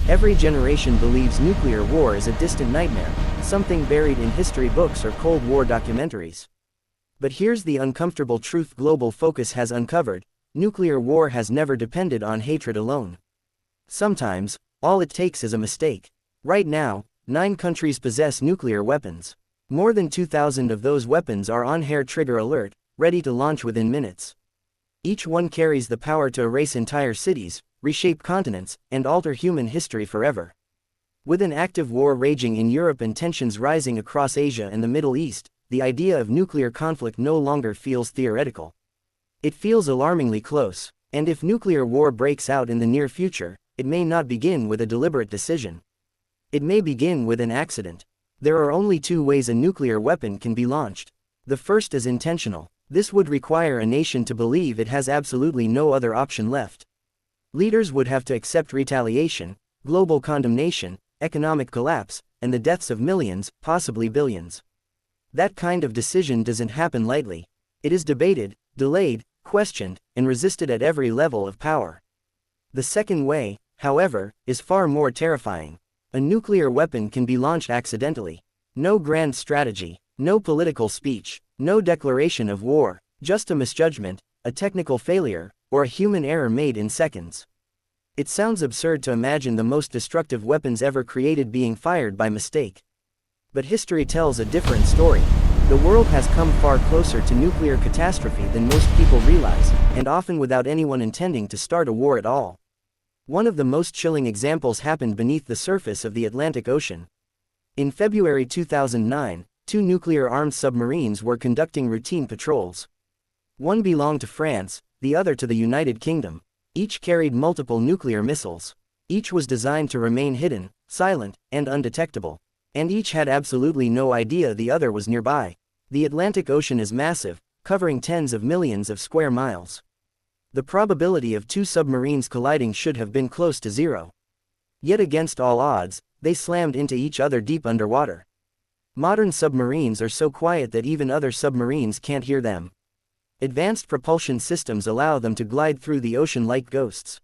Every generation believes nuclear war is a distant nightmare, something buried in history books or Cold War documentaries. But here's the uncomfortable truth global focus has uncovered: nuclear war has never depended on hatred alone. Sometimes, all it takes is a mistake. Right now, 9 countries possess nuclear weapons. More than 2,000 of those weapons are on hair trigger alert, ready to launch within minutes. Each one carries the power to erase entire cities, reshape continents, and alter human history forever. With an active war raging in Europe and tensions rising across Asia and the Middle East, the idea of nuclear conflict no longer feels theoretical. It feels alarmingly close, and if nuclear war breaks out in the near future, it may not begin with a deliberate decision. It may begin with an accident. There are only 2 ways a nuclear weapon can be launched. The first is intentional. This would require a nation to believe it has absolutely no other option left. Leaders would have to accept retaliation, global condemnation, economic collapse, and the deaths of millions, possibly billions. That kind of decision doesn't happen lightly. It is debated, delayed, questioned, and resisted at every level of power. The second way, however, is far more terrifying. A nuclear weapon can be launched accidentally. No grand strategy, no political speech, no declaration of war, just a misjudgment, a technical failure, or a human error made in seconds. It sounds absurd to imagine the most destructive weapons ever created being fired by mistake. But history tells a different story. The world has come far closer to nuclear catastrophe than most people realize, and often without anyone intending to start a war at all. One of the most chilling examples happened beneath the surface of the Atlantic Ocean. In February 2009, 2 nuclear-armed submarines were conducting routine patrols. One belonged to France, the other to the United Kingdom. Each carried multiple nuclear missiles. Each was designed to remain hidden, silent, and undetectable. And each had absolutely no idea the other was nearby. The Atlantic Ocean is massive, covering tens of millions of square miles. The probability of 2 submarines colliding should have been close to 0. Yet against all odds, they slammed into each other deep underwater. Modern submarines are so quiet that even other submarines can't hear them. Advanced propulsion systems allow them to glide through the ocean like ghosts.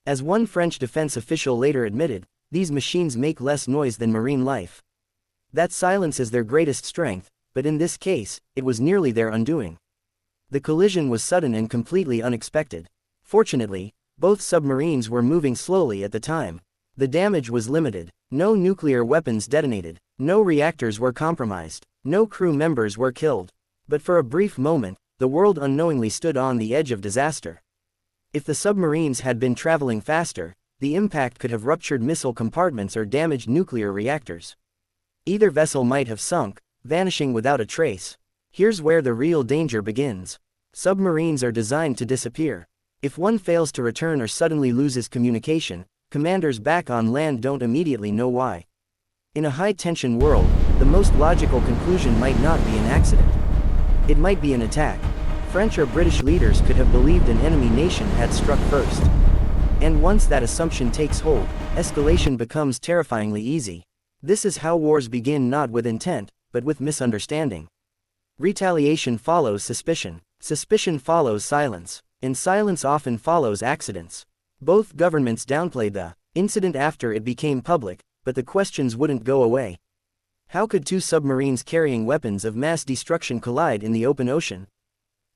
As one French defense official later admitted, these machines make less noise than marine life. That silence is their greatest strength, but in this case, it was nearly their undoing. The collision was sudden and completely unexpected. Fortunately, both submarines were moving slowly at the time. The damage was limited. No nuclear weapons detonated. No reactors were compromised. No crew members were killed. But for a brief moment, the world unknowingly stood on the edge of disaster. If the submarines had been traveling faster, the impact could have ruptured missile compartments or damaged nuclear reactors. Either vessel might have sunk, vanishing without a trace. Here's where the real danger begins. Submarines are designed to disappear. If one fails to return or suddenly loses communication, commanders back on land don't immediately know why. In a high-tension world, the most logical conclusion might not be an accident. It might be an attack. French or British leaders could have believed an enemy nation had struck first. And once that assumption takes hold, escalation becomes terrifyingly easy. This is how wars begin, not with intent, but with misunderstanding. Retaliation follows suspicion. Suspicion follows silence. And silence often follows accidents. Both governments downplayed the incident after it became public, but the questions wouldn't go away. How could 2 submarines carrying weapons of mass destruction collide in the open ocean?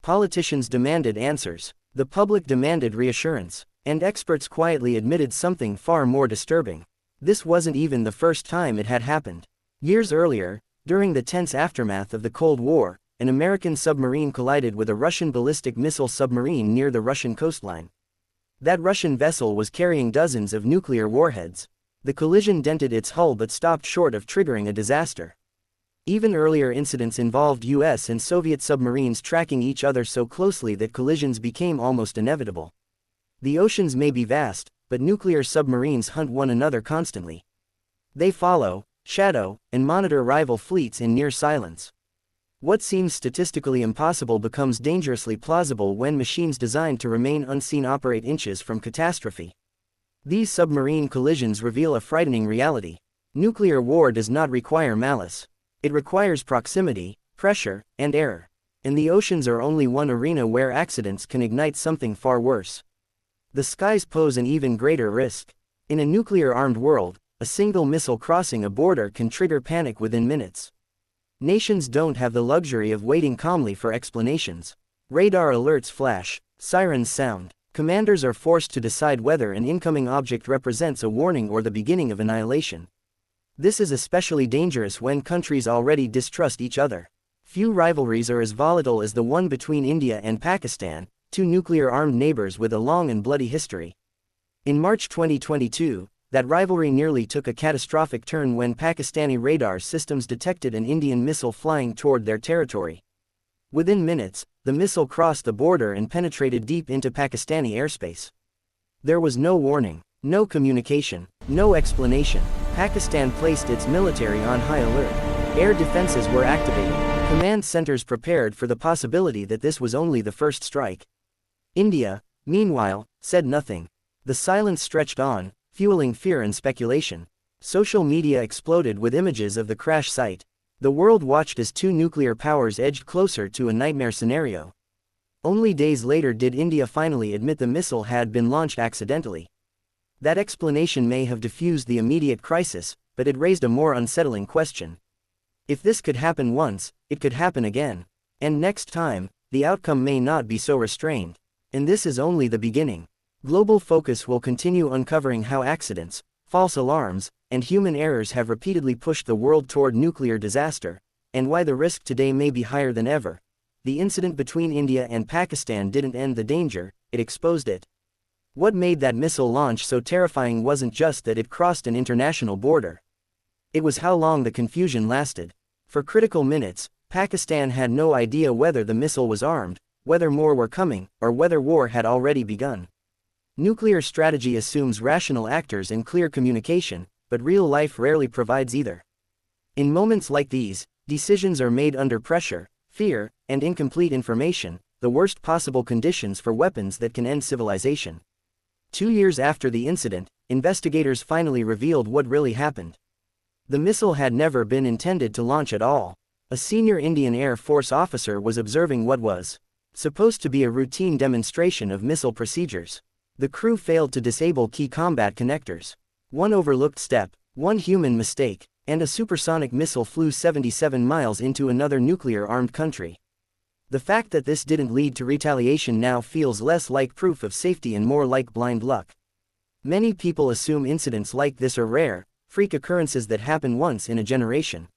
Politicians demanded answers. The public demanded reassurance. And experts quietly admitted something far more disturbing. This wasn't even the first time it had happened. Years earlier, during the tense aftermath of the Cold War, an American submarine collided with a Russian ballistic missile submarine near the Russian coastline. That Russian vessel was carrying dozens of nuclear warheads. The collision dented its hull but stopped short of triggering a disaster. Even earlier incidents involved US and Soviet submarines tracking each other so closely that collisions became almost inevitable. The oceans may be vast, but nuclear submarines hunt one another constantly. They follow, shadow, and monitor rival fleets in near silence. What seems statistically impossible becomes dangerously plausible when machines designed to remain unseen operate inches from catastrophe. These submarine collisions reveal a frightening reality. Nuclear war does not require malice. It requires proximity, pressure, and error. And the oceans are only one arena where accidents can ignite something far worse. The skies pose an even greater risk. In a nuclear-armed world, a single missile crossing a border can trigger panic within minutes. Nations don't have the luxury of waiting calmly for explanations. Radar alerts flash, sirens sound. Commanders are forced to decide whether an incoming object represents a warning or the beginning of annihilation. This is especially dangerous when countries already distrust each other. Few rivalries are as volatile as the one between India and Pakistan, two nuclear-armed neighbors with a long and bloody history. In March 2022, that rivalry nearly took a catastrophic turn when Pakistani radar systems detected an Indian missile flying toward their territory. Within minutes, the missile crossed the border and penetrated deep into Pakistani airspace. There was no warning, no communication, no explanation. Pakistan placed its military on high alert. Air defenses were activated. Command centers prepared for the possibility that this was only the first strike. India, meanwhile, said nothing. The silence stretched on, fueling fear and speculation. Social media exploded with images of the crash site. The world watched as two nuclear powers edged closer to a nightmare scenario. Only days later did India finally admit the missile had been launched accidentally. That explanation may have diffused the immediate crisis, but it raised a more unsettling question. If this could happen once, it could happen again. And next time, the outcome may not be so restrained. And this is only the beginning. Global focus will continue uncovering how accidents, false alarms, and human errors have repeatedly pushed the world toward nuclear disaster, and why the risk today may be higher than ever. The incident between India and Pakistan didn't end the danger, it exposed it. What made that missile launch so terrifying wasn't just that it crossed an international border. It was how long the confusion lasted. For critical minutes, Pakistan had no idea whether the missile was armed, whether more were coming, or whether war had already begun. Nuclear strategy assumes rational actors and clear communication, but real life rarely provides either. In moments like these, decisions are made under pressure, fear, and incomplete information, the worst possible conditions for weapons that can end civilization. 2 years after the incident, investigators finally revealed what really happened. The missile had never been intended to launch at all. A senior Indian Air Force officer was observing what was supposed to be a routine demonstration of missile procedures. The crew failed to disable key combat connectors. One overlooked step, one human mistake, and a supersonic missile flew 77 miles into another nuclear-armed country. The fact that this didn't lead to retaliation now feels less like proof of safety and more like blind luck. Many people assume incidents like this are rare, freak occurrences that happen once in a generation.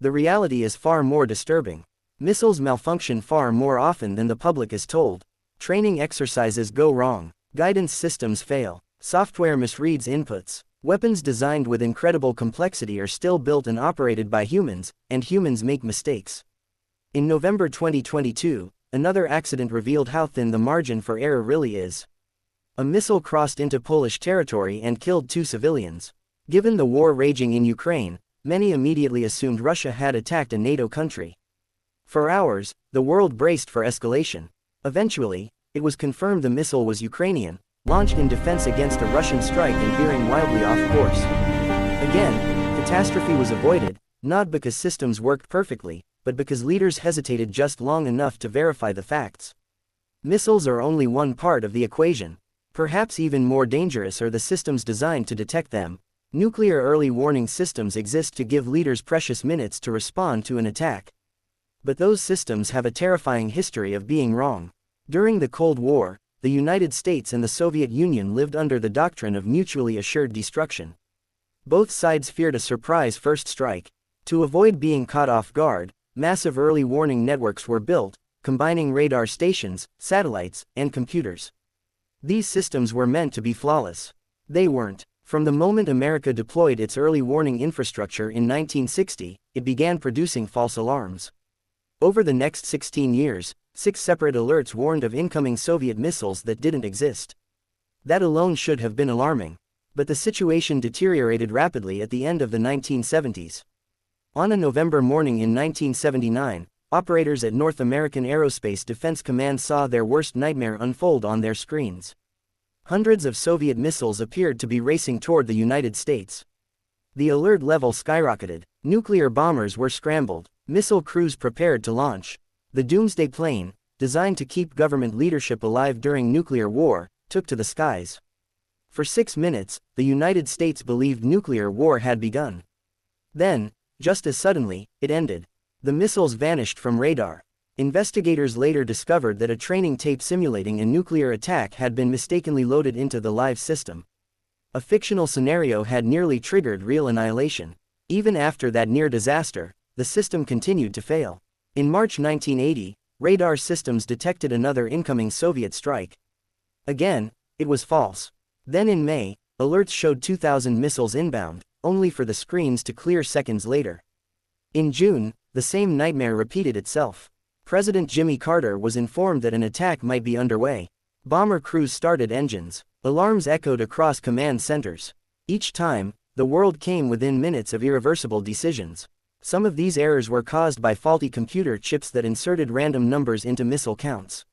The reality is far more disturbing. Missiles malfunction far more often than the public is told. Training exercises go wrong. Guidance systems fail. Software misreads inputs. Weapons designed with incredible complexity are still built and operated by humans, and humans make mistakes. In November 2022, another accident revealed how thin the margin for error really is. A missile crossed into Polish territory and killed 2 civilians. Given the war raging in Ukraine, many immediately assumed Russia had attacked a NATO country. For hours, the world braced for escalation. Eventually, it was confirmed the missile was Ukrainian, launched in defense against a Russian strike and veering wildly off course. Again, catastrophe was avoided, not because systems worked perfectly, but because leaders hesitated just long enough to verify the facts. Missiles are only one part of the equation. Perhaps even more dangerous are the systems designed to detect them. Nuclear early warning systems exist to give leaders precious minutes to respond to an attack. But those systems have a terrifying history of being wrong. During the Cold War, the United States and the Soviet Union lived under the doctrine of mutually assured destruction. Both sides feared a surprise first strike. To avoid being caught off guard, massive early warning networks were built, combining radar stations, satellites, and computers. These systems were meant to be flawless. They weren't. From the moment America deployed its early warning infrastructure in 1960, it began producing false alarms. Over the next 16 years, 6 separate alerts warned of incoming Soviet missiles that didn't exist. That alone should have been alarming. But the situation deteriorated rapidly at the end of the 1970s. On a November morning in 1979, operators at North American Aerospace Defense Command saw their worst nightmare unfold on their screens. Hundreds of Soviet missiles appeared to be racing toward the United States. The alert level skyrocketed. Nuclear bombers were scrambled. Missile crews prepared to launch. The Doomsday Plane, designed to keep government leadership alive during nuclear war, took to the skies. For 6 minutes, the United States believed nuclear war had begun. Then, just as suddenly, it ended. The missiles vanished from radar. Investigators later discovered that a training tape simulating a nuclear attack had been mistakenly loaded into the live system. A fictional scenario had nearly triggered real annihilation. Even after that near disaster, the system continued to fail. In March 1980, radar systems detected another incoming Soviet strike. Again, it was false. Then in May, alerts showed 2,000 missiles inbound, only for the screens to clear seconds later. In June, the same nightmare repeated itself. President Jimmy Carter was informed that an attack might be underway. Bomber crews started engines. Alarms echoed across command centers. Each time, the world came within minutes of irreversible decisions. Some of these errors were caused by faulty computer chips that inserted random numbers into missile counts.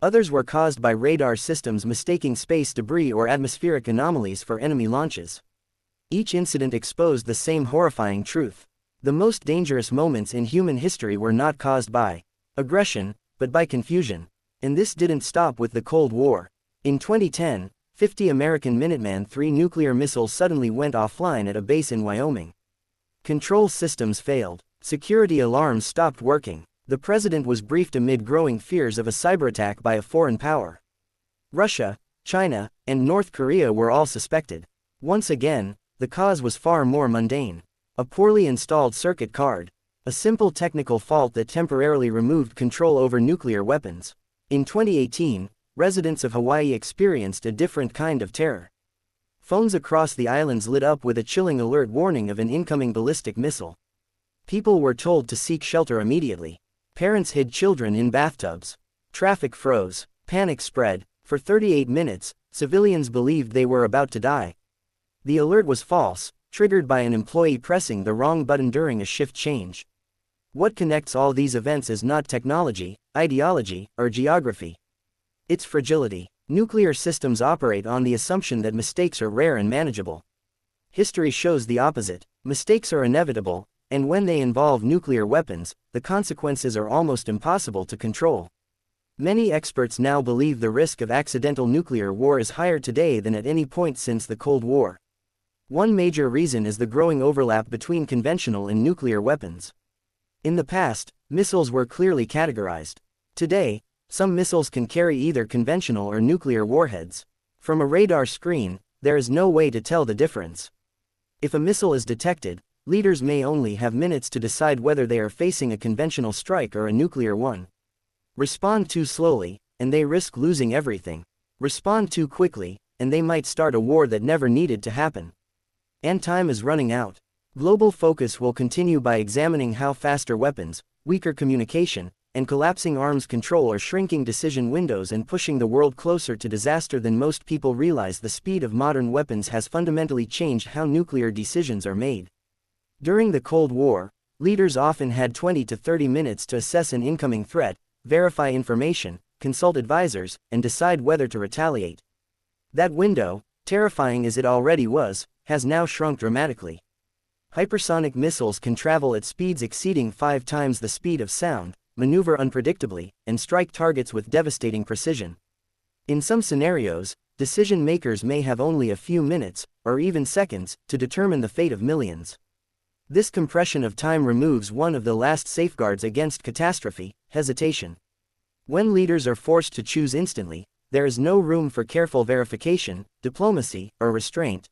Others were caused by radar systems mistaking space debris or atmospheric anomalies for enemy launches. Each incident exposed the same horrifying truth. The most dangerous moments in human history were not caused by aggression, but by confusion. And this didn't stop with the Cold War. In 2010, 50 American Minuteman III nuclear missiles suddenly went offline at a base in Wyoming. Control systems failed. Security alarms stopped working. The president was briefed amid growing fears of a cyberattack by a foreign power. Russia, China, and North Korea were all suspected. Once again, the cause was far more mundane. A poorly installed circuit card. A simple technical fault that temporarily removed control over nuclear weapons. In 2018, residents of Hawaii experienced a different kind of terror. Phones across the islands lit up with a chilling alert warning of an incoming ballistic missile. People were told to seek shelter immediately. Parents hid children in bathtubs. Traffic froze. Panic spread. For 38 minutes, civilians believed they were about to die. The alert was false, triggered by an employee pressing the wrong button during a shift change. What connects all these events is not technology, ideology, or geography. It's fragility. Nuclear systems operate on the assumption that mistakes are rare and manageable. History shows the opposite. Mistakes are inevitable, and when they involve nuclear weapons, the consequences are almost impossible to control. Many experts now believe the risk of accidental nuclear war is higher today than at any point since the Cold War. One major reason is the growing overlap between conventional and nuclear weapons. In the past, missiles were clearly categorized. Today, some missiles can carry either conventional or nuclear warheads. From a radar screen, there is no way to tell the difference. If a missile is detected, leaders may only have minutes to decide whether they are facing a conventional strike or a nuclear one. Respond too slowly, and they risk losing everything. Respond too quickly, and they might start a war that never needed to happen. And time is running out. Global focus will continue by examining how faster weapons, weaker communication, and collapsing arms control are shrinking decision windows and pushing the world closer to disaster than most people realize. The speed of modern weapons has fundamentally changed how nuclear decisions are made. During the Cold War, leaders often had 20 to 30 minutes to assess an incoming threat, verify information, consult advisors, and decide whether to retaliate. That window, terrifying as it already was, has now shrunk dramatically. Hypersonic missiles can travel at speeds exceeding 5 times the speed of sound, maneuver unpredictably, and strike targets with devastating precision. In some scenarios, decision makers may have only a few minutes, or even seconds, to determine the fate of millions. This compression of time removes one of the last safeguards against catastrophe: hesitation. When leaders are forced to choose instantly, there is no room for careful verification, diplomacy, or restraint.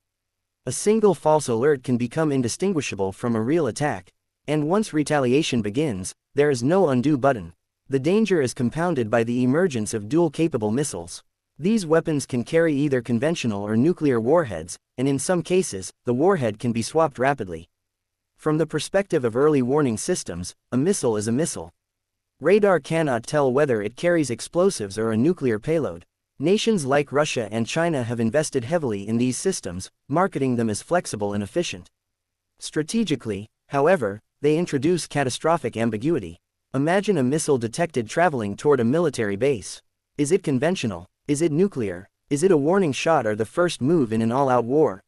A single false alert can become indistinguishable from a real attack. And once retaliation begins, there is no undo button. The danger is compounded by the emergence of dual-capable missiles. These weapons can carry either conventional or nuclear warheads, and in some cases, the warhead can be swapped rapidly. From the perspective of early warning systems, a missile is a missile. Radar cannot tell whether it carries explosives or a nuclear payload. Nations like Russia and China have invested heavily in these systems, marketing them as flexible and efficient. Strategically, however, they introduce catastrophic ambiguity. Imagine a missile detected traveling toward a military base. Is it conventional? Is it nuclear? Is it a warning shot or the first move in an all-out war?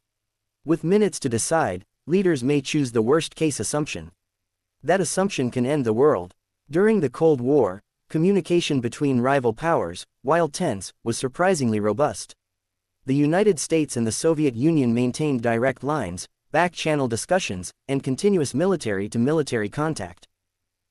With minutes to decide, leaders may choose the worst-case assumption. That assumption can end the world. During the Cold War, communication between rival powers, while tense, was surprisingly robust. The United States and the Soviet Union maintained direct lines, back-channel discussions, and continuous military-to-military contact.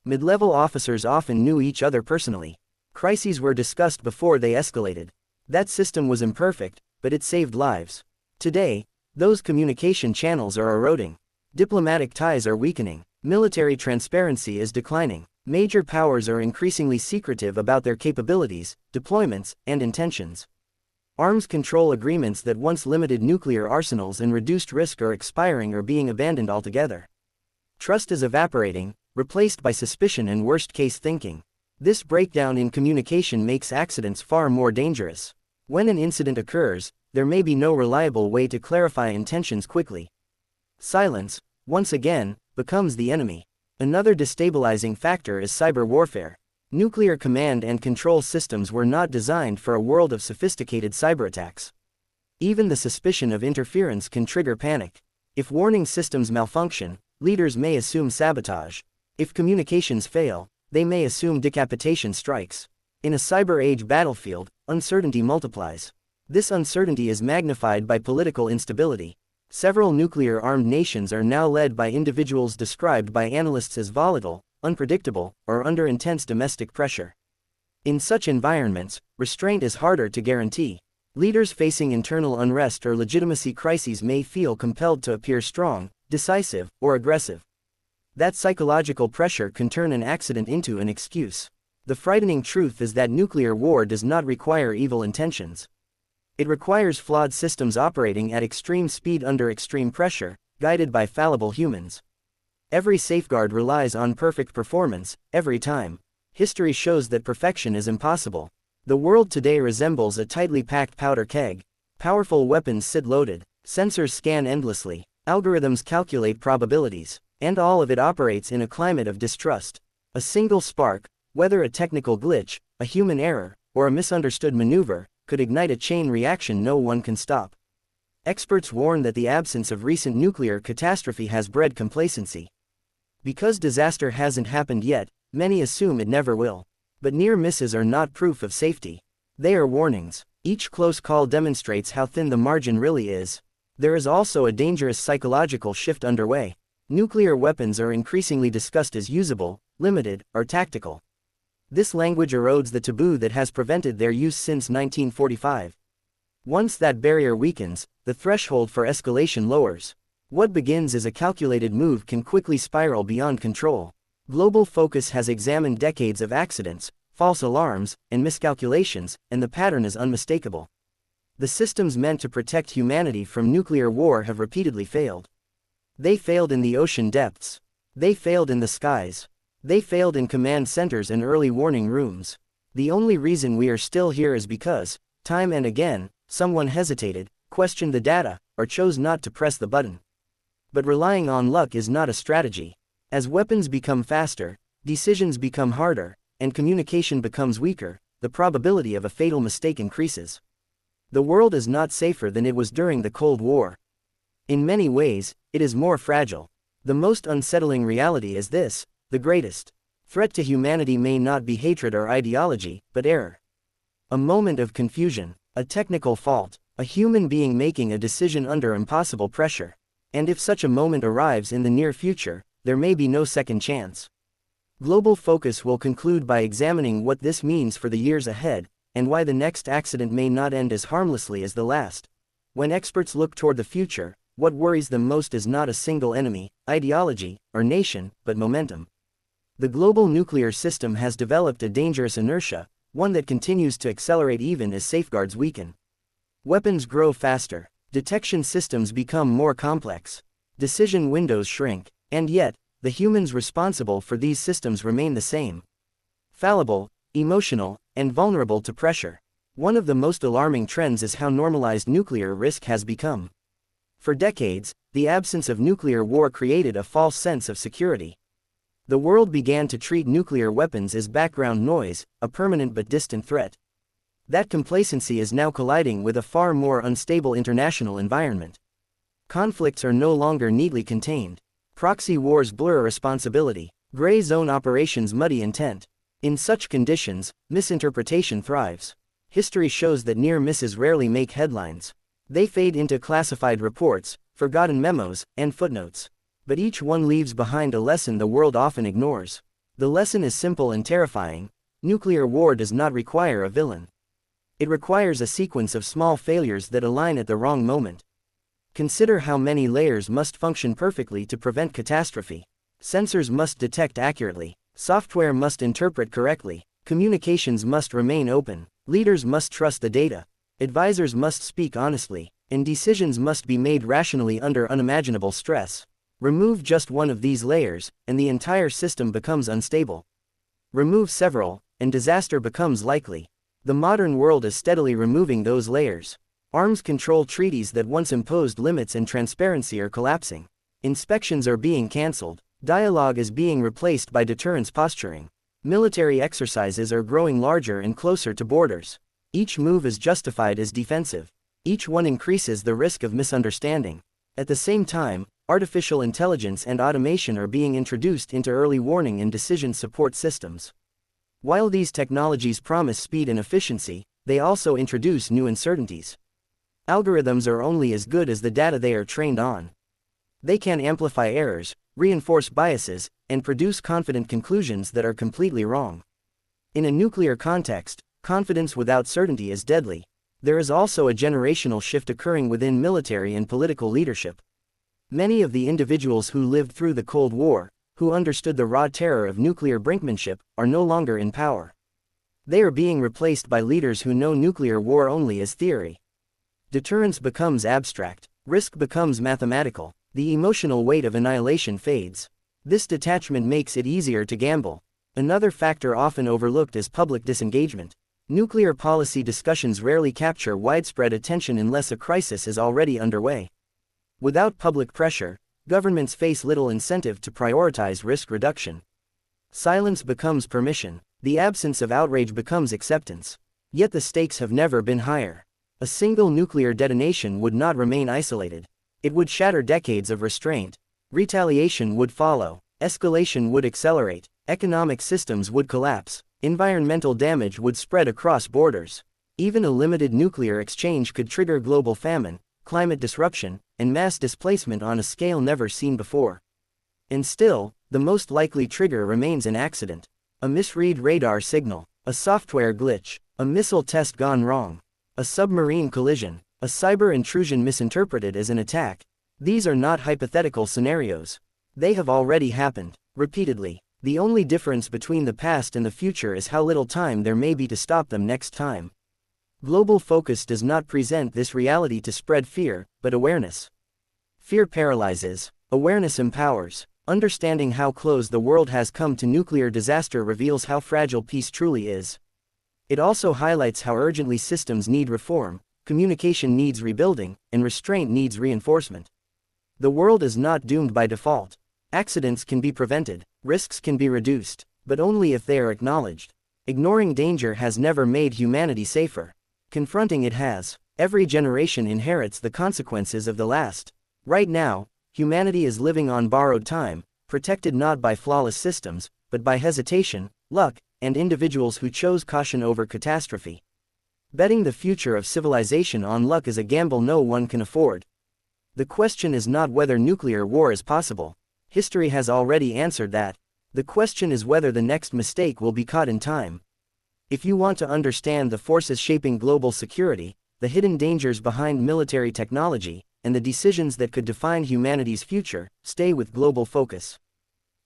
Mid-level officers often knew each other personally. Crises were discussed before they escalated. That system was imperfect, but it saved lives. Today, those communication channels are eroding. Diplomatic ties are weakening. Military transparency is declining. Major powers are increasingly secretive about their capabilities, deployments, and intentions. Arms control agreements that once limited nuclear arsenals and reduced risk are expiring or being abandoned altogether. Trust is evaporating, replaced by suspicion and worst-case thinking. This breakdown in communication makes accidents far more dangerous. When an incident occurs, there may be no reliable way to clarify intentions quickly. Silence, once again, becomes the enemy. Another destabilizing factor is cyber warfare. Nuclear command and control systems were not designed for a world of sophisticated cyberattacks. Even the suspicion of interference can trigger panic. If warning systems malfunction, leaders may assume sabotage. If communications fail, they may assume decapitation strikes. In a cyber-age battlefield, uncertainty multiplies. This uncertainty is magnified by political instability. Several nuclear-armed nations are now led by individuals described by analysts as volatile, unpredictable, or under intense domestic pressure. In such environments, restraint is harder to guarantee. Leaders facing internal unrest or legitimacy crises may feel compelled to appear strong, decisive, or aggressive. That psychological pressure can turn an accident into an excuse. The frightening truth is that nuclear war does not require evil intentions. It requires flawed systems operating at extreme speed under extreme pressure, guided by fallible humans. Every safeguard relies on perfect performance, every time. History shows that perfection is impossible. The world today resembles a tightly packed powder keg. Powerful weapons sit loaded, sensors scan endlessly, algorithms calculate probabilities, and all of it operates in a climate of distrust. A single spark, whether a technical glitch, a human error, or a misunderstood maneuver, could ignite a chain reaction no one can stop. Experts warn that the absence of recent nuclear catastrophe has bred complacency. Because disaster hasn't happened yet, many assume it never will. But near misses are not proof of safety. They are warnings. Each close call demonstrates how thin the margin really is. There is also a dangerous psychological shift underway. Nuclear weapons are increasingly discussed as usable, limited, or tactical. This language erodes the taboo that has prevented their use since 1945. Once that barrier weakens, the threshold for escalation lowers. What begins as a calculated move can quickly spiral beyond control. Global focus has examined decades of accidents, false alarms, and miscalculations, and the pattern is unmistakable. The systems meant to protect humanity from nuclear war have repeatedly failed. They failed in the ocean depths. They failed in the skies. They failed in command centers and early warning rooms. The only reason we are still here is because, time and again, someone hesitated, questioned the data, or chose not to press the button. But relying on luck is not a strategy. As weapons become faster, decisions become harder, and communication becomes weaker, the probability of a fatal mistake increases. The world is not safer than it was during the Cold War. In many ways, it is more fragile. The most unsettling reality is this: the greatest threat to humanity may not be hatred or ideology, but error. A moment of confusion, a technical fault, a human being making a decision under impossible pressure. And if such a moment arrives in the near future, there may be no second chance. Global focus will conclude by examining what this means for the years ahead, and why the next accident may not end as harmlessly as the last. When experts look toward the future, what worries them most is not a single enemy, ideology, or nation, but momentum. The global nuclear system has developed a dangerous inertia, one that continues to accelerate even as safeguards weaken. Weapons grow faster. Detection systems become more complex. Decision windows shrink. And yet, the humans responsible for these systems remain the same. Fallible, emotional, and vulnerable to pressure. One of the most alarming trends is how normalized nuclear risk has become. For decades, the absence of nuclear war created a false sense of security. The world began to treat nuclear weapons as background noise, a permanent but distant threat. That complacency is now colliding with a far more unstable international environment. Conflicts are no longer neatly contained. Proxy wars blur responsibility. Gray zone operations muddy intent. In such conditions, misinterpretation thrives. History shows that near misses rarely make headlines. They fade into classified reports, forgotten memos, and footnotes. But each one leaves behind a lesson the world often ignores. The lesson is simple and terrifying. Nuclear war does not require a villain. It requires a sequence of small failures that align at the wrong moment. Consider how many layers must function perfectly to prevent catastrophe. Sensors must detect accurately. Software must interpret correctly. Communications must remain open. Leaders must trust the data. Advisors must speak honestly. And decisions must be made rationally under unimaginable stress. Remove just one of these layers, and the entire system becomes unstable. Remove several, and disaster becomes likely. The modern world is steadily removing those layers. Arms control treaties that once imposed limits and transparency are collapsing. Inspections are being cancelled. Dialogue is being replaced by deterrence posturing. Military exercises are growing larger and closer to borders. Each move is justified as defensive. Each one increases the risk of misunderstanding. At the same time, artificial intelligence and automation are being introduced into early warning and decision support systems. While these technologies promise speed and efficiency, they also introduce new uncertainties. Algorithms are only as good as the data they are trained on. They can amplify errors, reinforce biases, and produce confident conclusions that are completely wrong. In a nuclear context, confidence without certainty is deadly. There is also a generational shift occurring within military and political leadership. Many of the individuals who lived through the Cold War, who understood the raw terror of nuclear brinkmanship, are no longer in power. They are being replaced by leaders who know nuclear war only as theory. Deterrence becomes abstract. Risk becomes mathematical. The emotional weight of annihilation fades. This detachment makes it easier to gamble. Another factor often overlooked is public disengagement. Nuclear policy discussions rarely capture widespread attention unless a crisis is already underway. Without public pressure, governments face little incentive to prioritize risk reduction. Silence becomes permission. The absence of outrage becomes acceptance. Yet the stakes have never been higher. A single nuclear detonation would not remain isolated. It would shatter decades of restraint. Retaliation would follow. Escalation would accelerate. Economic systems would collapse. Environmental damage would spread across borders. Even a limited nuclear exchange could trigger global famine, climate disruption, and mass displacement on a scale never seen before. And still, the most likely trigger remains an accident. A misread radar signal. A software glitch. A missile test gone wrong. A submarine collision. A cyber intrusion misinterpreted as an attack. These are not hypothetical scenarios. They have already happened, repeatedly. The only difference between the past and the future is how little time there may be to stop them next time. Global focus does not present this reality to spread fear, but awareness. Fear paralyzes. Awareness empowers. Understanding how close the world has come to nuclear disaster reveals how fragile peace truly is. It also highlights how urgently systems need reform, communication needs rebuilding, and restraint needs reinforcement. The world is not doomed by default. Accidents can be prevented, risks can be reduced, but only if they are acknowledged. Ignoring danger has never made humanity safer. Confronting it has. Every generation inherits the consequences of the last. Right now, humanity is living on borrowed time, protected not by flawless systems, but by hesitation, luck, and individuals who chose caution over catastrophe. Betting the future of civilization on luck is a gamble no one can afford. The question is not whether nuclear war is possible. History has already answered that. The question is whether the next mistake will be caught in time. If you want to understand the forces shaping global security, the hidden dangers behind military technology, and the decisions that could define humanity's future, stay with Global Focus.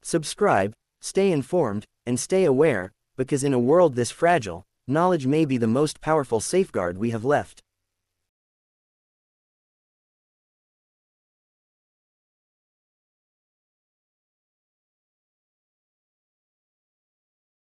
Subscribe, stay informed, and stay aware, because in a world this fragile, knowledge may be the most powerful safeguard we have left.